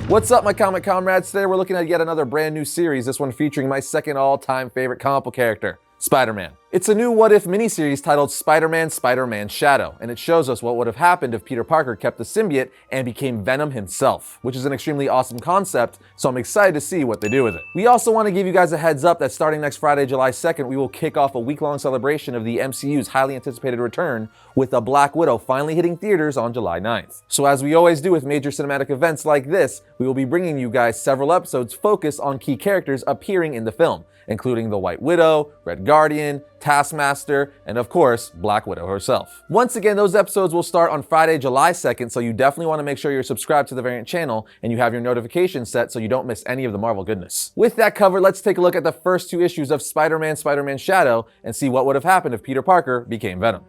What's up, my comic comrades? Today we're looking at yet another brand new series, this one featuring my second all-time favorite comic book character, Spider-Man. It's a new What If miniseries titled Spider-Man, Spider-Man's Shadow, and it shows us what would have happened if Peter Parker kept the symbiote and became Venom himself, which is an extremely awesome concept, so I'm excited to see what they do with it. We also want to give you guys a heads up that starting next Friday, July 2nd, we will kick off a week-long celebration of the MCU's highly anticipated return with a Black Widow finally hitting theaters on July 9th. So as we always do with major cinematic events like this, we will be bringing you guys several episodes focused on key characters appearing in the film, including the White Widow, Red Guardian, Taskmaster, and of course, Black Widow herself. Once again, those episodes will start on Friday, July 2nd, so you definitely want to make sure you're subscribed to the Variant channel and you have your notifications set so you don't miss any of the Marvel goodness. With that covered, let's take a look at the first two issues of Spider-Man, Spider-Man's Shadow and see what would have happened if Peter Parker became Venom.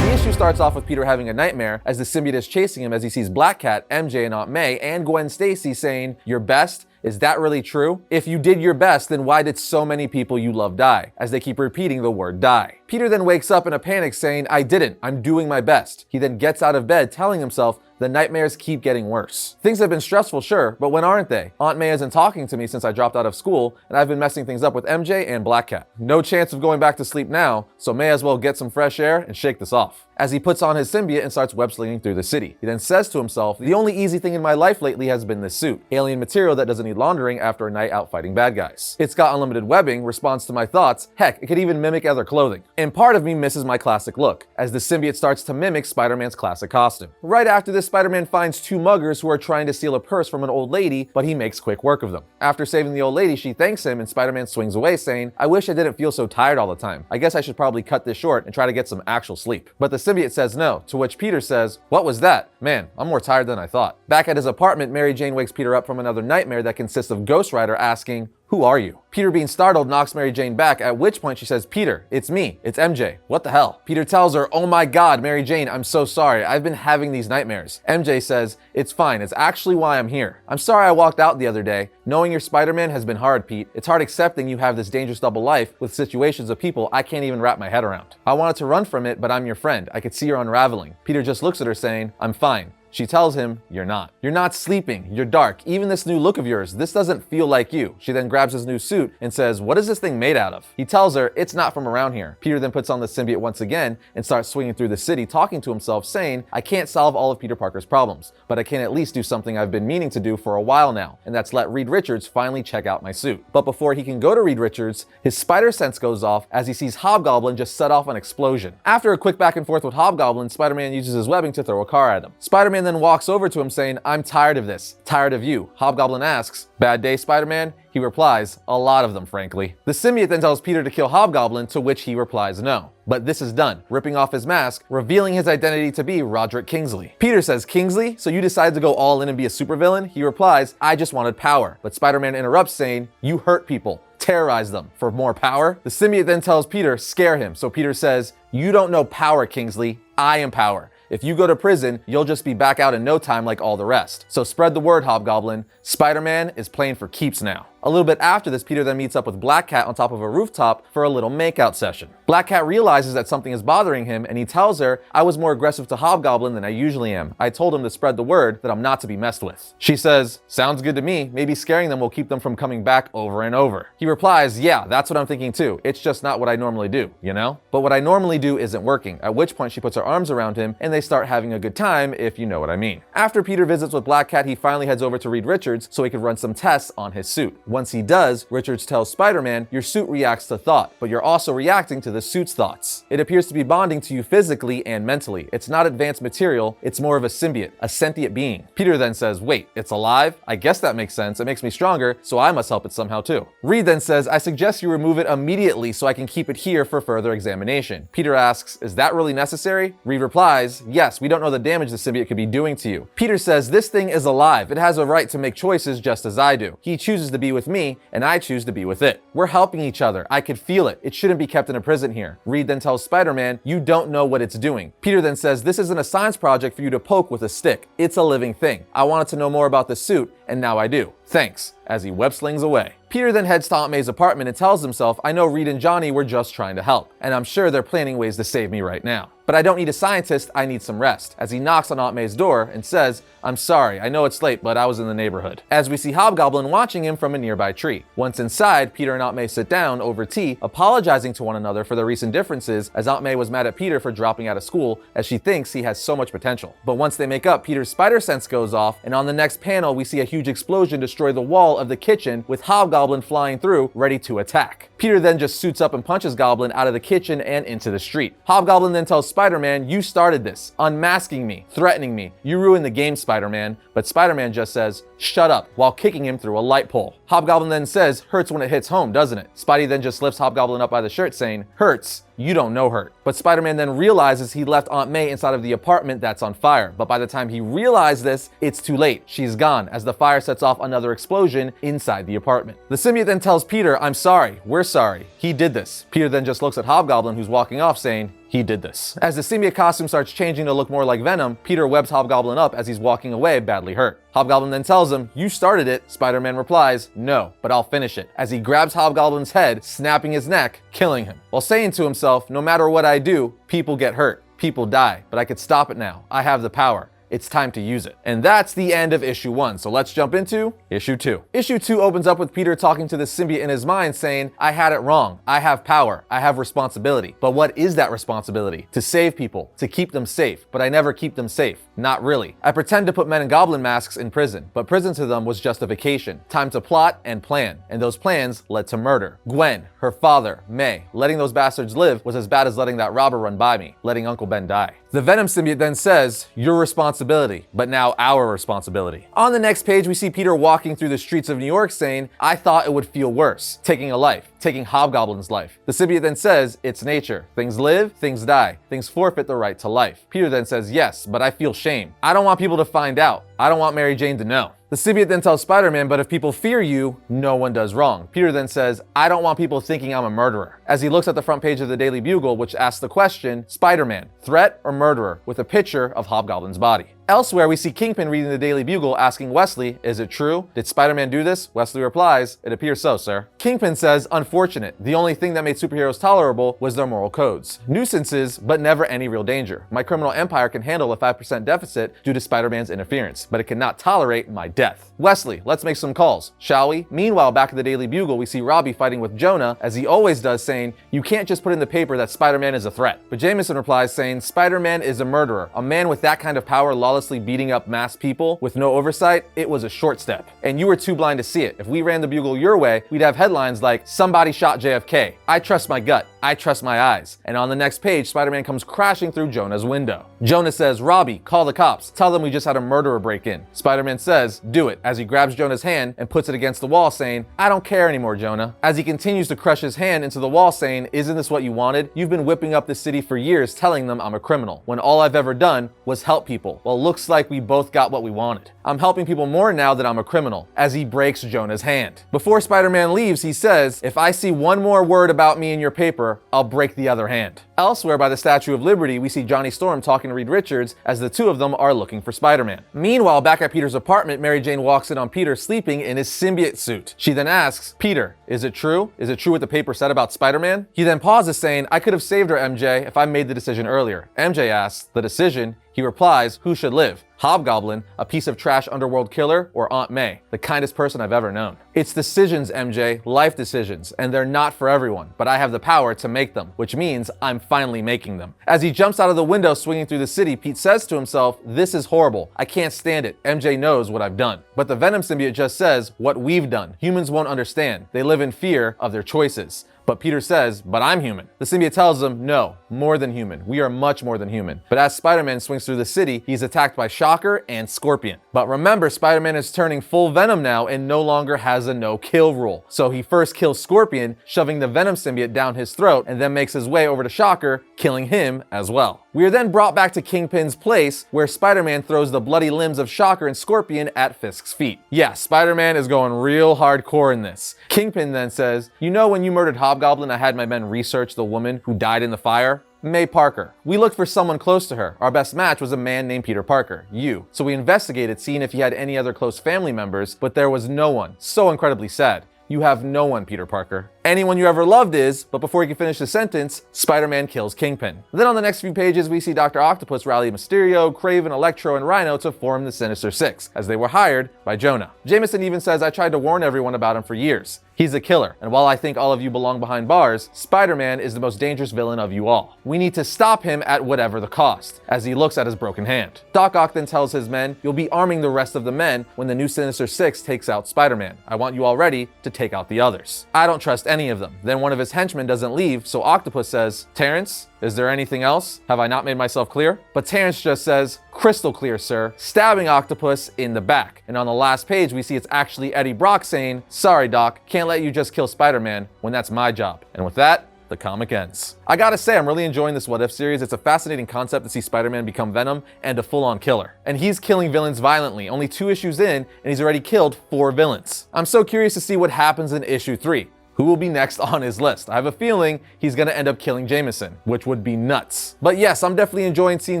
Starts off with Peter having a nightmare as the symbiote is chasing him as he sees Black Cat, MJ, and Aunt May, and Gwen Stacy saying, "Your best? Is that really true? If you did your best, then why did so many people you love die?" As they keep repeating the word die. Peter then wakes up in a panic saying, "I didn't, I'm doing my best." He then gets out of bed telling himself, the nightmares keep getting worse. Things have been stressful, sure, but when aren't they? Aunt May isn't talking to me since I dropped out of school, and I've been messing things up with MJ and Black Cat. No chance of going back to sleep now, so may as well get some fresh air and shake this off. As he puts on his symbiote and starts web-slinging through the city. He then says to himself, the only easy thing in my life lately has been this suit. Alien material that doesn't need laundering after a night out fighting bad guys. It's got unlimited webbing, responds to my thoughts, heck, it could even mimic other clothing. And part of me misses my classic look, as the symbiote starts to mimic Spider-Man's classic costume. Right after this, Spider-Man finds two muggers who are trying to steal a purse from an old lady, but he makes quick work of them. After saving the old lady, she thanks him and Spider-Man swings away saying, I wish I didn't feel so tired all the time. I guess I should probably cut this short and try to get some actual sleep. But the symbiote says no, to which Peter says, what was that? Man, I'm more tired than I thought. Back at his apartment, Mary Jane wakes Peter up from another nightmare that consists of Ghost Rider asking, who are you? Peter, being startled, knocks Mary Jane back, at which point she says, Peter, it's me, it's MJ. What the hell? Peter tells her, oh my god, Mary Jane, I'm so sorry, I've been having these nightmares. MJ says, it's fine, it's actually why I'm here. I'm sorry I walked out the other day. Knowing you're Spider-Man has been hard, Pete. It's hard accepting you have this dangerous double life with situations of people I can't even wrap my head around. I wanted to run from it, but I'm your friend. I could see you're unraveling. Peter just looks at her saying, I'm fine. She tells him, you're not. You're not sleeping. You're dark. Even this new look of yours, this doesn't feel like you. She then grabs his new suit and says, what is this thing made out of? He tells her, it's not from around here. Peter then puts on the symbiote once again and starts swinging through the city, talking to himself, saying, I can't solve all of Peter Parker's problems, but I can at least do something I've been meaning to do for a while now, and that's let Reed Richards finally check out my suit. But before he can go to Reed Richards, his spider sense goes off as he sees Hobgoblin just set off an explosion. After a quick back and forth with Hobgoblin, Spider-Man uses his webbing to throw a car at him. Spider-Man then walks over to him saying, I'm tired of this. Tired of you. Hobgoblin asks, bad day, Spider-Man? He replies, a lot of them, frankly. The symbiote then tells Peter to kill Hobgoblin, to which he replies no. But this is done, ripping off his mask, revealing his identity to be Roderick Kingsley. Peter says, Kingsley? So you decided to go all in and be a supervillain? He replies, I just wanted power. But Spider-Man interrupts saying, you hurt people. Terrorize them for more power. The symbiote then tells Peter, scare him. So Peter says, you don't know power, Kingsley. I am power. If you go to prison, you'll just be back out in no time like all the rest. So spread the word, Hobgoblin. Spider-Man is playing for keeps now. A little bit after this, Peter then meets up with Black Cat on top of a rooftop for a little makeout session. Black Cat realizes that something is bothering him and he tells her, I was more aggressive to Hobgoblin than I usually am. I told him to spread the word that I'm not to be messed with. She says, sounds good to me. Maybe scaring them will keep them from coming back over and over. He replies, yeah, that's what I'm thinking too. It's just not what I normally do, you know? But what I normally do isn't working, at which point she puts her arms around him and they start having a good time, if you know what I mean. After Peter visits with Black Cat, he finally heads over to Reed Richards so he could run some tests on his suit. Once he does, Richards tells Spider-Man, your suit reacts to thought, but you're also reacting to the suit's thoughts. It appears to be bonding to you physically and mentally. It's not advanced material, it's more of a symbiote, a sentient being. Peter then says, wait, it's alive? I guess that makes sense. It makes me stronger, so I must help it somehow too. Reed then says, I suggest you remove it immediately so I can keep it here for further examination. Peter asks, is that really necessary? Reed replies, yes, we don't know the damage the symbiote could be doing to you. Peter says, this thing is alive. It has a right to make choices just as I do. He chooses to be with me, and I choose to be with it. We're helping each other. I could feel it. It shouldn't be kept in a prison here. Reed then tells Spider-Man, you don't know what it's doing. Peter then says, this isn't a science project for you to poke with a stick. It's a living thing. I wanted to know more about the suit, and now I do. Thanks, as he web slings away. Peter then heads to Aunt May's apartment and tells himself, I know Reed and Johnny were just trying to help, and I'm sure they're planning ways to save me right now. But I don't need a scientist, I need some rest, as he knocks on Aunt May's door and says, I'm sorry, I know it's late, but I was in the neighborhood. As we see Hobgoblin watching him from a nearby tree. Once inside, Peter and Aunt May sit down over tea, apologizing to one another for their recent differences, as Aunt May was mad at Peter for dropping out of school, as she thinks he has so much potential. But once they make up, Peter's spider sense goes off, and on the next panel, we see a huge explosion destroy the wall of the kitchen, with Hobgoblin flying through, ready to attack. Peter then just suits up and punches Goblin out of the kitchen and into the street. Hobgoblin then tells Spider-Man, you started this, unmasking me, threatening me. You ruined the game, Spider-Man. But Spider-Man just says, shut up, while kicking him through a light pole. Hobgoblin then says, hurts when it hits home, doesn't it? Spidey then just lifts Hobgoblin up by the shirt saying, hurts? You don't know hurt. But Spider-Man then realizes he left Aunt May inside of the apartment that's on fire. But by the time he realized this, it's too late. She's gone, as the fire sets off another explosion inside the apartment. The symbiote then tells Peter, I'm sorry, we're sorry. He did this. Peter then just looks at Hobgoblin, who's walking off, saying, he did this. As the symbiote costume starts changing to look more like Venom, Peter webs Hobgoblin up as he's walking away, badly hurt. Hobgoblin then tells him, you started it. Spider-Man replies, no, but I'll finish it, as he grabs Hobgoblin's head, snapping his neck, killing him, while saying to himself, no matter what I do, people get hurt, people die, but I could stop it now. I have the power. It's time to use it. And that's the end of issue 1. So let's jump into issue 2. Issue 2 opens up with Peter talking to the symbiote in his mind saying, I had it wrong. I have power. I have responsibility. But what is that responsibility? To save people, to keep them safe. But I never keep them safe. Not really. I pretend to put men in goblin masks in prison, but prison to them was justification. Time to plot and plan. And those plans led to murder. Gwen, her father, May. Letting those bastards live was as bad as letting that robber run by me, letting Uncle Ben die. The Venom symbiote then says, your responsibility, but now our responsibility. On the next page, we see Peter walking through the streets of New York saying, I thought it would feel worse, taking a life, taking Hobgoblin's life. The symbiote then says, it's nature. Things live, things die, things forfeit the right to life. Peter then says, yes, but I feel shame. I don't want people to find out. I don't want Mary Jane to know. The symbiote then tells Spider-Man, but if people fear you, no one does wrong. Peter then says, I don't want people thinking I'm a murderer. As he looks at the front page of the Daily Bugle, which asks the question, Spider-Man, threat or murderer, with a picture of Hobgoblin's body. Elsewhere, we see Kingpin reading the Daily Bugle asking Wesley, is it true? Did Spider-Man do this? Wesley replies, it appears so, sir. Kingpin says, unfortunate. The only thing that made superheroes tolerable was their moral codes. Nuisances, but never any real danger. My criminal empire can handle a 5% deficit due to Spider-Man's interference, but it cannot tolerate my death. Wesley, let's make some calls, shall we? Meanwhile, back at the Daily Bugle, we see Robbie fighting with Jonah, as he always does, saying, you can't just put in the paper that Spider-Man is a threat. But Jameson replies saying, Spider-Man is a murderer. A man with that kind of power lawlessly beating up masked people with no oversight, it was a short step. And you were too blind to see it. If we ran the Bugle your way, we'd have headlines like, somebody shot JFK. I trust my gut. I trust my eyes. And on the next page, Spider-Man comes crashing through Jonah's window. Jonah says, Robbie, call the cops. Tell them we just had a murderer break in. Spider-Man says, do it, as he grabs Jonah's hand and puts it against the wall saying, I don't care anymore, Jonah. As he continues to crush his hand into the wall saying, isn't this what you wanted? You've been whipping up this city for years telling them I'm a criminal, when all I've ever done was help people. Well, looks like we both got what we wanted. I'm helping people more now that I'm a criminal, as he breaks Jonah's hand. Before Spider-Man leaves, he says, if I see one more word about me in your paper, I'll break the other hand. Elsewhere by the Statue of Liberty, we see Johnny Storm talking to Reed Richards as the two of them are looking for Spider-Man. Meanwhile, back at Peter's apartment, Mary Jane walks in on Peter sleeping in his symbiote suit. She then asks, Peter, is it true? Is it true what the paper said about Spider-Man? He then pauses saying, I could have saved her, MJ, if I made the decision earlier. MJ asks, the decision? He replies, who should live? Hobgoblin, a piece of trash underworld killer, or Aunt May, the kindest person I've ever known? It's decisions, MJ, life decisions, and they're not for everyone, but I have the power to make them, which means I'm finally making them. As he jumps out of the window swinging through the city, Pete says to himself, this is horrible. I can't stand it. MJ knows what I've done. But the Venom symbiote just says, what we've done. Humans won't understand. They live in fear of their choices. But Peter says, but I'm human. The symbiote tells him, no, more than human. We are much more than human. But as Spider-Man swings through the city, he's attacked by Shocker and Scorpion. But remember, Spider-Man is turning full Venom now and no longer has a no-kill rule. So he first kills Scorpion, shoving the Venom symbiote down his throat, and then makes his way over to Shocker, killing him as well. We are then brought back to Kingpin's place, where Spider-Man throws the bloody limbs of Shocker and Scorpion at Fisk's feet. Yeah, Spider-Man is going real hardcore in this. Kingpin then says, you know when you murdered Hobgoblin, I had my men research the woman who died in the fire? May Parker. We looked for someone close to her. Our best match was a man named Peter Parker, you. So we investigated, seeing if he had any other close family members, but there was no one. So incredibly sad. You have no one, Peter Parker. Anyone you ever loved is, but before he can finish the sentence, Spider-Man kills Kingpin. Then on the next few pages, we see Dr. Octopus rally Mysterio, Kraven, Electro, and Rhino to form the Sinister Six, as they were hired by Jonah. Jameson even says, I tried to warn everyone about him for years. He's a killer, and while I think all of you belong behind bars, Spider-Man is the most dangerous villain of you all. We need to stop him at whatever the cost, as he looks at his broken hand. Doc Ock then tells his men, you'll be arming the rest of the men when the new Sinister Six takes out Spider-Man. I want you all ready to take out the others. I don't trust any of them. Then one of his henchmen doesn't leave, so Octopus says, Terrence, is there anything else? Have I not made myself clear? But Terrence just says, crystal clear, sir, stabbing Octopus in the back. And on the last page, we see it's actually Eddie Brock saying, sorry, Doc, can't let you just kill Spider-Man when that's my job. And with that, the comic ends. I gotta say, I'm really enjoying this What If series. It's a fascinating concept to see Spider-Man become Venom and a full-on killer. And he's killing villains violently, only 2 issues in, and he's already killed 4 villains. I'm so curious to see what happens in issue 3. Who will be next on his list? I have a feeling he's gonna end up killing Jameson, which would be nuts. But yes, I'm definitely enjoying seeing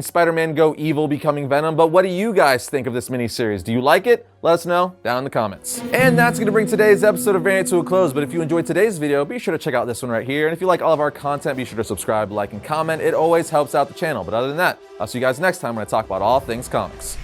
Spider-Man go evil, becoming Venom, but what do you guys think of this miniseries? Do you like it? Let us know down in the comments. And that's gonna bring today's episode of Variant to a close, but if you enjoyed today's video, be sure to check out this one right here. And if you like all of our content, be sure to subscribe, like, and comment. It always helps out the channel. But other than that, I'll see you guys next time when I talk about all things comics.